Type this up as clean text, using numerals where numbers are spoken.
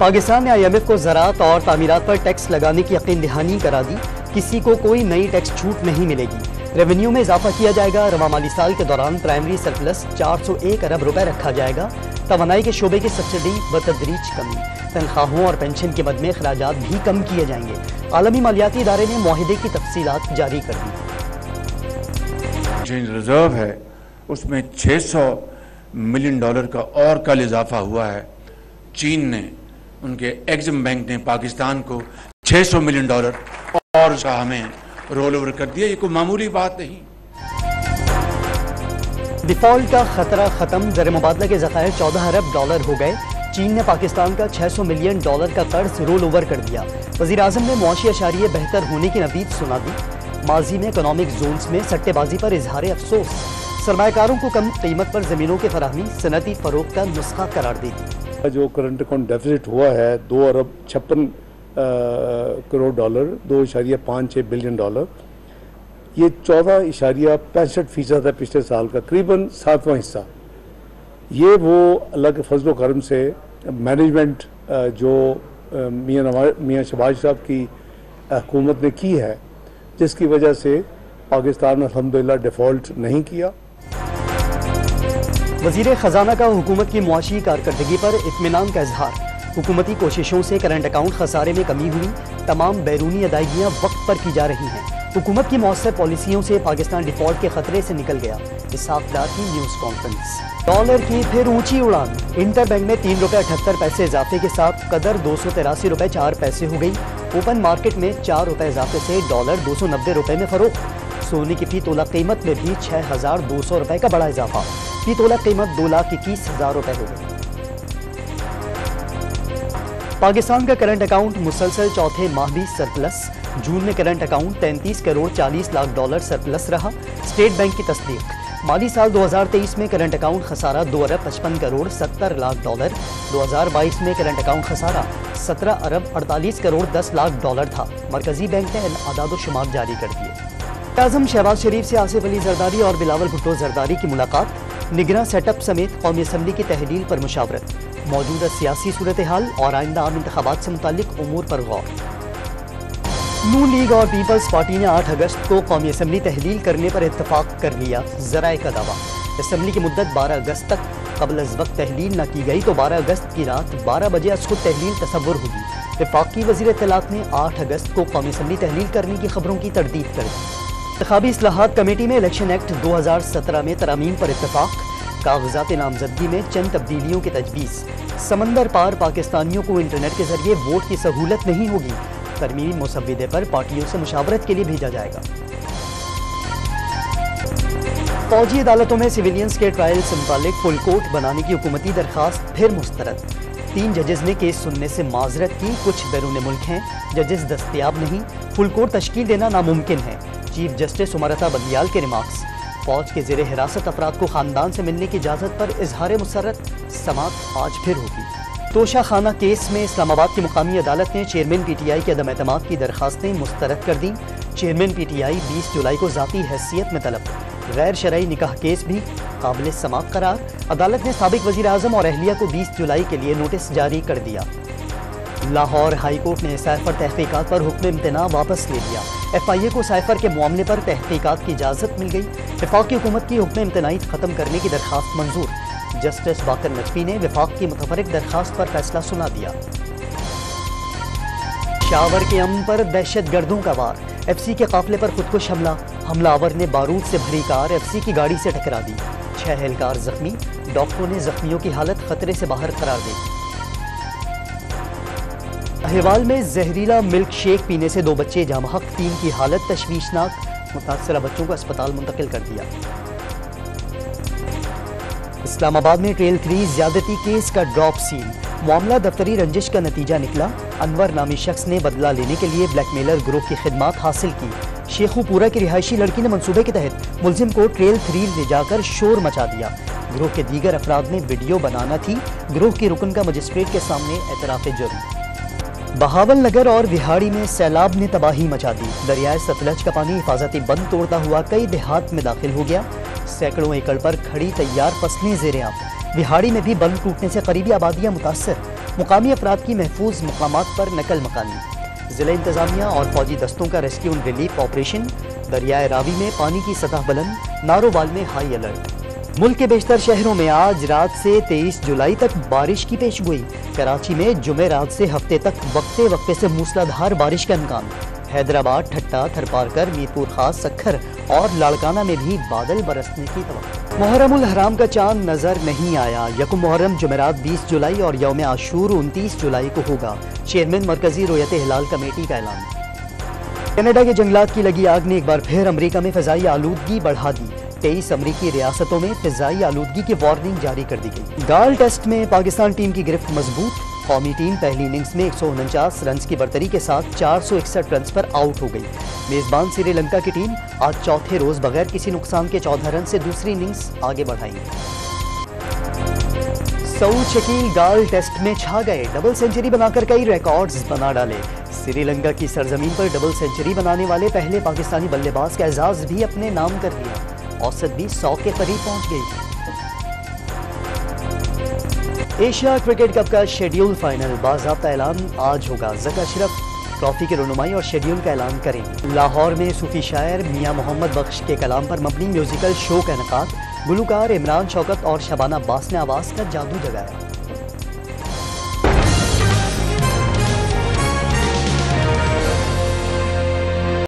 पाकिस्तान ने IMF को ज़राअत और तामीरात पर टैक्स लगाने की यकीन दहानी करा दी। किसी को कोई नई टैक्स छूट नहीं मिलेगी। रेवेन्यू में इजाफा किया जाएगा। रवा माली साल के दौरान प्राइमरी सरप्लस 401 अरब रुपए रखा जाएगा। तवानाई के शोबे की सब्सिडी बतदरीज कमी, तनख्वाहों और पेंशन के मद में अखराजात भी कम किए जाएंगे। आलमी मालियाती इदारे ने मुआहिदे की तफसीलात जारी कर दी। जो रिजर्व है उसमें $600 मिलियन का और कल इजाफा हुआ है। चीन ने, उनके एग्जिम बैंक ने पाकिस्तान को $600 मिलियन और हमें रोल ओवर कर दिया। ये कोई मामूली बात नहीं। डिफॉल्ट का खतरा खत्म, ज़र मुबादला के ज़खायर $14 अरब हो गए। चीन ने पाकिस्तान का $600 मिलियन का कर्ज रोल ओवर कर दिया। वज़ीर आज़म ने मुआशी अशारिये बेहतर होने की नवीद सुना दी। माजी में इकोनॉमिक जोन्स में सट्टेबाजी पर इजहार अफसोस, सरमायाकारों को कम कीमत पर ज़मीनों की फराहमी सनती फ़रोग़ का नुस्खा करार दी थी। जो करंट अकाउंट डेफिसिट हुआ है $2 अरब 56 करोड़, $2.56 बिलियन, ये 14.65% है पिछले साल का, करीबन 7वां हिस्सा। ये वो अल्लाह के फजल करम से मैनेजमेंट जो मियाँ शहबाज साहब की हुकूमत ने की है, जिसकी वजह से पाकिस्तान अल्हम्दुलिल्लाह डिफ़ॉल्ट नहीं किया। वज़ीर ख़जाना का हुकूमत की मुआशी कारकर्दगी पर इत्मीनान का इजहार। हुकूमती कोशिशों से करंट अकाउंट खसारे में कमी हुई। तमाम बैरूनी अदायगियाँ वक्त पर की जा रही हैं। हुकूमत की मौसर पॉलिसियों से पाकिस्तान डिफॉल्ट के खतरे से निकल गया। इसहाक डार की न्यूज़ कॉन्फ्रेंस। डॉलर की फिर ऊंची उड़ान। इंटर बैंक में ₹3.78 इजाफे के साथ कदर ₹283.04 हो गई। ओपन मार्केट में ₹4 इजाफे से डॉलर $290 में फरोख्त। सोने की फी तोला कीमत में भी ₹6,200 का बड़ा इजाफा। फी तोला कीमत ₹2,21,000 हो गई। पाकिस्तान का करंट अकाउंट मुसलसल चौथे माह भी सरप्लस। जून में current account $33 crore 40 lakh surplus रहा। स्टेट बैंक की तस्दीक। माली साल 2023 में करंट अकाउंट खसारा $2 अरब 55 करोड़ 70 लाख। 2022 में करंट अकाउंट खसारा $17 अरब 48 करोड़ 10 लाख था। मरकजी बैंक ने आदाद शुमार जारी कर दिए। आज़म शहबाज शरीफ से आसिफ अली जरदारी और बिलावल भुट्टो जरदारी की मुलाकात। निगरां सेटअप समेत कौमी असम्बली की तहलील पर मुशावरत। मौजूदा सियासी सूरत हाल और आइंदा आम इंतखाबात से मुताल्लिक उमूर पर गौर। नून लीग और पीपल्स पार्टी ने 8 अगस्त को कौमी असम्बली तहलील करने पर इत्तफाक कर लिया। ज़राए का दावा, असम्बली की मुद्दत 12 अगस्त तक। कबल अज़ वक्त तहलील न की गई तो 12 अगस्त की रात 12 बजे अज़ खुद तहलील तसव्वुर होगी। वफाकी वज़ीर इत्तलात ने 8 अगस्त को कौमी असम्बली तहलील करने की खबरों की तरदीद कर दी। इंतखाबी इस्लाहात कमेटी में इलेक्शन एक्ट 2017 में तरमीम पर इत्तफाक। कागजात नामजदगी में चंद तब्दीलियों की तजवीज़। समंदर पार पाकिस्तानियों को इंटरनेट के जरिए वोट की सहूलत नहीं होगी। तरमीमी मुसव्विदे पर पार्टियों से मुशावरत के लिए भेजा जाएगा। फौजी अदालतों में सिविलियंस के ट्रायल से मुतालिक फुल कोर्ट बनाने की हुकूमती दरखास्त फिर मुस्तरद। 3 जजेस ने केस सुनने से माजरत की। कुछ बैरून मुल्क हैं, जजेस दस्तयाब नहीं। फुल कोर्ट तश्कील देना नामुमकिन है। चीफ जस्टिस उमरता बंदियाल के रिमार्क्स। फौज के ज़ेरे हिरासत अफराद को खानदान से मिलने की इजाज़त पर इजहार मुसर्रत। समाअत आज फिर होगी। तोशा खाना केस में इस्लामाबाद की मुकामी अदालत ने चेयरमैन PTI के अदम एतमाद की दरखास्तें मुस्तरद कर दी। चेयरमैन PTI 20 जुलाई को ज़ाती हैसियत में तलब। गैर शरई निकाह केस भी काबिल समाअत करार। अदालत ने साबिक वज़ीर आज़म और अहलिया को 20 जुलाई के लिए नोटिस जारी कर दिया। लाहौर हाई कोर्ट ने साइफर तहकीकात पर हुक्म इम्तना वापस ले लिया। FIA को साइफर के मामले पर तहकीकात की इजाज़त मिल गई। वफाकी हुकूमत की हुक्म इम्तनाईत ख़त्म करने की दरखास्त मंजूर। जस्टिस बाकर नजफी ने वफाक की मुतफरिक दरखास्त पर फैसला सुना दिया। शावर के अमन पर दहशत गर्दों का वार। FC के काफिले पर खुदकुश हमला। हमलावर ने बारूद से भरी कार FC की गाड़ी से टकरा दी। 6 एहलकार जख्मी। डॉक्टरों ने जख्मियों की हालत खतरे से बाहर करार दी। अहवाल में जहरीला मिल्क शेक पीने से 2 बच्चे जामहक, 3 की हालत तशवीशनाक। मुतासरा बच्चों को अस्पताल मुंतकिल कर दिया। इस्लामाबाद में ट्रेल 3 ज्यादती केस का ड्रॉप सीन। मामला दफ्तरी रंजिश का नतीजा निकला। अनवर नामी शख्स ने बदला लेने के लिए ब्लैकमेलर ग्रुप की खिदमात हासिल की। शेखुपुरा की रिहायशी लड़की ने मंसूबे के तहत मुलजिम को ट्रेल 3 ले जाकर शोर मचा दिया। ग्रुप के दीगर अफराद ने वीडियो बनाना थी। ग्रुप की रुकन का मजिस्ट्रेट के सामने एतराफ़ जुर्म। बहावल नगर और विहाड़ी में सैलाब ने तबाही मचा दी। दरियाए सतलज का पानी हिफाजती बंद तोड़ता हुआ कई देहात में दाखिल हो गया। सैकड़ों एकड़ पर खड़ी तैयार फसलें ज़ेरे आब। विहाड़ी में भी बंद टूटने से करीबी आबादियां मुतासर। مقامی افراد کی محفوظ مقامات پر نقل مکانی، ضلع انتظامیہ اور فوجی دستوں کا ریسکیو اینڈ ریلیف آپریشن، دریائے راوی میں پانی کی سطح بلند، نارووال میں ہائی الرٹ۔ ملک کے بیشتر شہروں میں آج رات سے 23 جولائی تک بارش کی پیش گوئی، کراچی میں جمعہ رات سے ہفتے تک وقفے وقفے سے موسلادھار بارش کا امکان، حیدرآباد، ٹھٹہ، تھرپارکر، میرپور خاص، سکھر اور لاڑکانہ میں بھی بادل برسنے کی توقع۔ محرم الحرام کا چاند نظر نہیں آیا، یکم محرم جمعرات 20 جولائی اور یوم عاشور 29 جولائی کو ہوگا، چیئرمین مرکزی رؤیت ہلال کمیٹی کا اعلان۔ کینیڈا کے جنگلات کی لگی آگ نے ایک بار پھر امریکہ میں فضائی آلودگی بڑھا دی، 23 امریکی ریاستوں میں فضائی آلودگی کی وارننگ جاری کر دی گئی۔ گال ٹیسٹ میں پاکستان ٹیم کی گرفت مضبوط، قومی ٹیم پہلی اننگز میں 149 رنز کی برتری کے ساتھ 461 رنز پر آؤٹ ہو گئی۔ میزبان سری لنکا کی ٹیم آج چوتھے روز بغیر کسی نقصان کے 14 رن سے دوسری اننگز آگے بڑھائیں گے۔ سعود شکیل گال ٹیسٹ میں چھا گئے، ڈبل سینچری بنا کر کئی ریکارڈز بنا ڈالے۔ سری لنکا کی سرزمین پر ڈبل سینچری بنانے والے پہلے پاکستانی بلے باز کا اعزاز بھی اپنے نام کر لیا، اوسط بھی 100 کے قریب پہنچ گئی۔ ایشیا کرکٹ کپ کا شیڈیول فائنل باضابطہ اعلان آج ہوگا، ذکا اشرف ٹرافی کی رونمائی اور شیڈیول کا اعلان کریں گے۔ لاہور میں صوفی شاعر میاں محمد بخش کے کلام پر مبنی میوزیکل شو کا انعقاد، گلوکار عمران شوکت اور شبانہ عباس نے آواز کا جادو جگایا۔